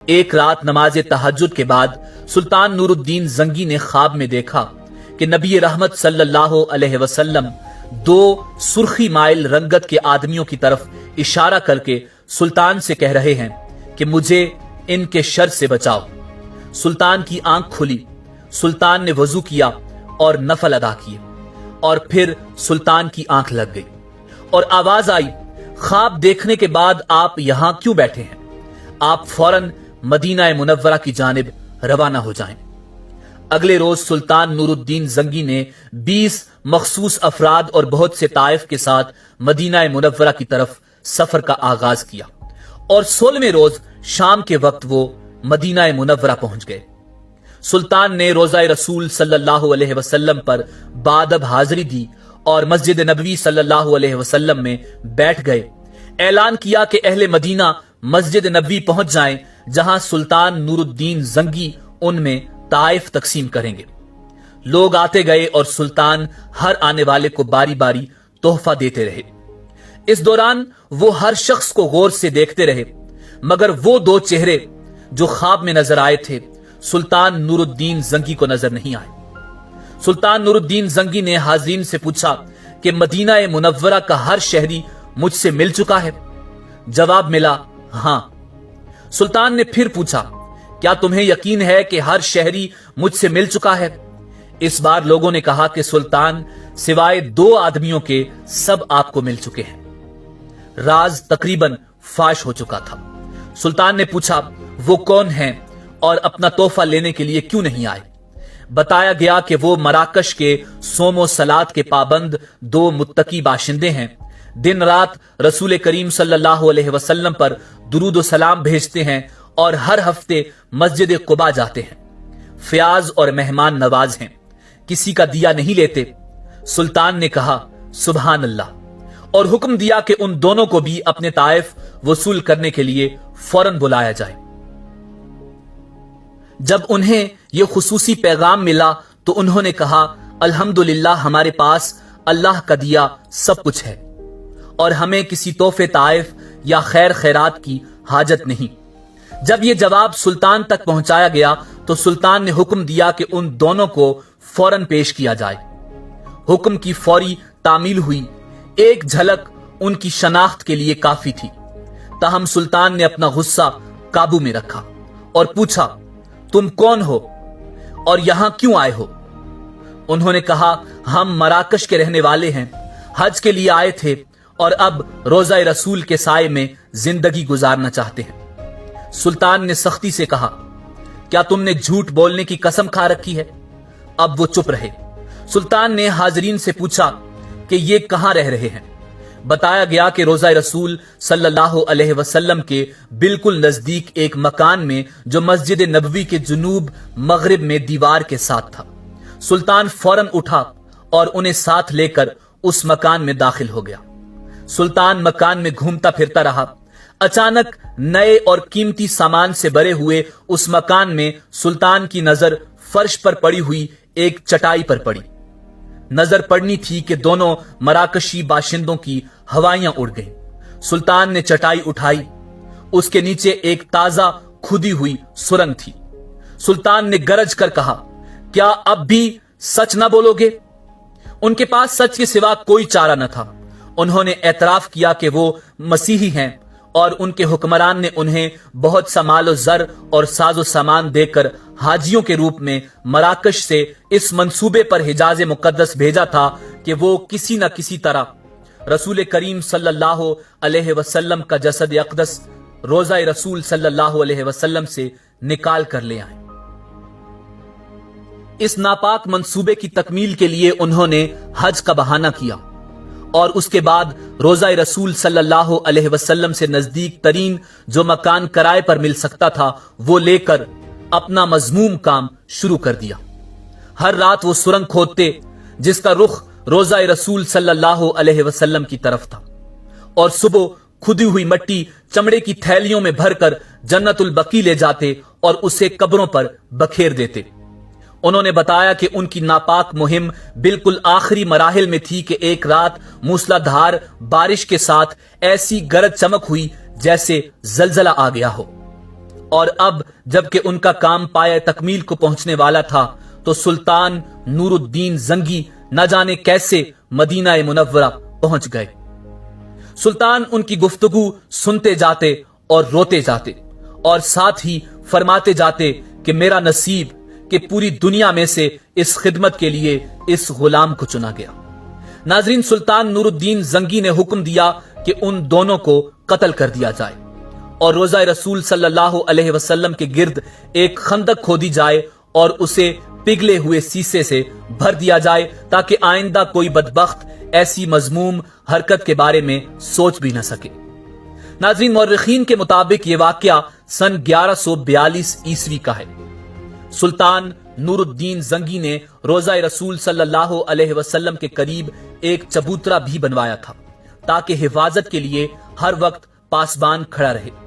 ایک رات نماز تہجد کے بعد سلطان نورالدین زنگی نے خواب میں دیکھا کہ نبی رحمت صلی اللہ علیہ وسلم دو سرخی مائل رنگت کے آدمیوں کی طرف اشارہ کر کے سلطان سے کہہ رہے ہیں کہ مجھے ان کے شر سے بچاؤ۔ سلطان کی آنکھ کھلی، سلطان نے وضو کیا اور نفل ادا کیے، اور پھر سلطان کی آنکھ لگ گئی اور آواز آئی، خواب دیکھنے کے بعد آپ یہاں کیوں بیٹھے ہیں؟ آپ فوراً مدینہ منورہ کی جانب روانہ ہو جائیں۔ اگلے روز سلطان نورالدین زنگی نے 20 مخصوص افراد اور بہت سے طائف کے ساتھ مدینہ منورہ کی طرف سفر کا آغاز کیا، اور 16ویں روز شام کے وقت وہ مدینہ منورہ پہنچ گئے۔ سلطان نے روضہ رسول صلی اللہ علیہ وسلم پر بادب حاضری دی اور مسجد نبوی صلی اللہ علیہ وسلم میں بیٹھ گئے۔ اعلان کیا کہ اہل مدینہ مسجد نبوی پہنچ جائیں، جہاں سلطان نورالدین زنگی ان میں طائف تقسیم کریں گے۔ لوگ آتے گئے اور سلطان ہر آنے والے کو باری باری تحفہ دیتے رہے۔ اس دوران وہ ہر شخص کو غور سے دیکھتے رہے، مگر وہ دو چہرے جو خواب میں نظر آئے تھے سلطان نورالدین زنگی کو نظر نہیں آئے۔ سلطان نورالدین زنگی نے حاضرین سے پوچھا کہ مدینہ منورہ کا ہر شہری مجھ سے مل چکا ہے؟ جواب ملا، ہاں۔ سلطان نے پھر پوچھا، کیا تمہیں یقین ہے کہ ہر شہری مجھ سے مل چکا ہے؟ اس بار لوگوں نے کہا کہ سلطان سوائے 2 آدمیوں کے سب آپ کو مل چکے ہیں۔ راز تقریباً فاش ہو چکا تھا۔ سلطان نے پوچھا، وہ کون ہیں اور اپنا تحفہ لینے کے لیے کیوں نہیں آئے؟ بتایا گیا کہ وہ مراکش کے صوم و صلات کے پابند 2 متقی باشندے ہیں، دن رات رسول کریم صلی اللہ علیہ وسلم پر درود و سلام بھیجتے ہیں اور ہر ہفتے مسجد قباء جاتے ہیں، فیاض اور مہمان نواز ہیں، کسی کا دیا نہیں لیتے۔ سلطان نے کہا، سبحان اللہ، اور حکم دیا کہ ان دونوں کو بھی اپنے طائف وصول کرنے کے لیے فوراً بلایا جائے۔ جب انہیں یہ خصوصی پیغام ملا تو انہوں نے کہا، الحمدللہ، ہمارے پاس اللہ کا دیا سب کچھ ہے اور ہمیں کسی تحفے طائف یا خیر خیرات کی حاجت نہیں۔ جب یہ جواب سلطان تک پہنچایا گیا تو سلطان نے حکم دیا کہ ان دونوں کو فوراً پیش کیا جائے۔ حکم کی فوری تعمیل ہوئی۔ ایک جھلک ان کی شناخت کے لیے کافی تھی، تاہم سلطان نے اپنا غصہ قابو میں رکھا اور پوچھا، تم کون ہو اور یہاں کیوں آئے ہو؟ انہوں نے کہا، ہم مراکش کے رہنے والے ہیں، حج کے لیے آئے تھے اور اب روضہ رسول کے سائے میں زندگی گزارنا چاہتے ہیں۔ سلطان نے سختی سے کہا، کیا تم نے جھوٹ بولنے کی قسم کھا رکھی ہے؟ اب وہ چپ رہے۔ سلطان نے حاضرین سے پوچھا کہ یہ کہاں رہ رہے ہیں؟ بتایا گیا کہ روضہ رسول صلی اللہ علیہ وسلم کے بالکل نزدیک ایک مکان میں جو مسجد نبوی کے جنوب مغرب میں دیوار کے ساتھ تھا۔ سلطان فوراً اٹھا اور انہیں ساتھ لے کر اس مکان میں داخل ہو گیا۔ سلطان مکان میں گھومتا پھرتا رہا۔ اچانک نئے اور قیمتی سامان سے بھرے ہوئے اس مکان میں سلطان کی نظر فرش پر پڑی ہوئی ایک چٹائی پر پڑی۔ نظر پڑنی تھی کہ دونوں مراکشی باشندوں کی ہوائیاں اڑ گئیں۔ سلطان نے چٹائی اٹھائی، اس کے نیچے ایک تازہ کھدی ہوئی سرنگ تھی۔ سلطان نے گرج کر کہا، کیا اب بھی سچ نہ بولو گے؟ ان کے پاس سچ کے سوا کوئی چارہ نہ تھا۔ انہوں نے اعتراف کیا کہ وہ مسیحی ہیں اور ان کے حکمران نے انہیں بہت سا مال و زر اور ساز و سامان دے کر حاجیوں کے روپ میں مراکش سے اس منصوبے پر حجاز مقدس بھیجا تھا کہ وہ کسی نہ کسی طرح رسول کریم صلی اللہ علیہ وسلم کا جسد اقدس روضہ رسول صلی اللہ علیہ وسلم سے نکال کر لے آئیں۔ اس ناپاک منصوبے کی تکمیل کے لیے انہوں نے حج کا بہانہ کیا اور اس کے بعد روضہ رسول صلی اللہ علیہ وسلم سے نزدیک ترین جو مکان کرائے پر مل سکتا تھا وہ لے کر اپنا مذموم کام شروع کر دیا۔ ہر رات وہ سرنگ کھودتے جس کا رخ روضہ رسول صلی اللہ علیہ وسلم کی طرف تھا، اور صبح کھدی ہوئی مٹی چمڑے کی تھیلیوں میں بھر کر جنت البقیع لے جاتے اور اسے قبروں پر بکھیر دیتے۔ انہوں نے بتایا کہ ان کی ناپاک مہم بالکل آخری مراحل میں تھی کہ ایک رات موسلا دھار بارش کے ساتھ ایسی گرج چمک ہوئی جیسے زلزلہ آ گیا ہو۔ اور اب جب کہ ان کا کام پایہ تکمیل کو پہنچنے والا تھا تو سلطان نور الدین زنگی نہ جانے کیسے مدینہ منورہ پہنچ گئے۔ سلطان ان کی گفتگو سنتے جاتے اور روتے جاتے اور ساتھ ہی فرماتے جاتے کہ میرا نصیب کہ پوری دنیا میں سے اس خدمت کے لیے اس غلام کو چنا گیا۔ ناظرین، سلطان نور الدین زنگی نے حکم دیا کہ ان دونوں کو قتل کر دیا جائے اور روضہ رسول صلی اللہ علیہ وسلم کے گرد ایک خندق کھودی جائے اور اسے پگھلے ہوئے سیسے سے بھر دیا جائے تاکہ آئندہ کوئی بدبخت ایسی مذموم حرکت کے بارے میں سوچ بھی نہ سکے۔ ناظرین، مورخین کے مطابق یہ واقعہ سن 1142 عیسوی کا ہے۔ سلطان نور الدین زنگی نے روضہ رسول صلی اللہ علیہ وسلم کے قریب ایک چبوترا بھی بنوایا تھا تاکہ حفاظت کے لیے ہر وقت پاسبان کھڑا رہے۔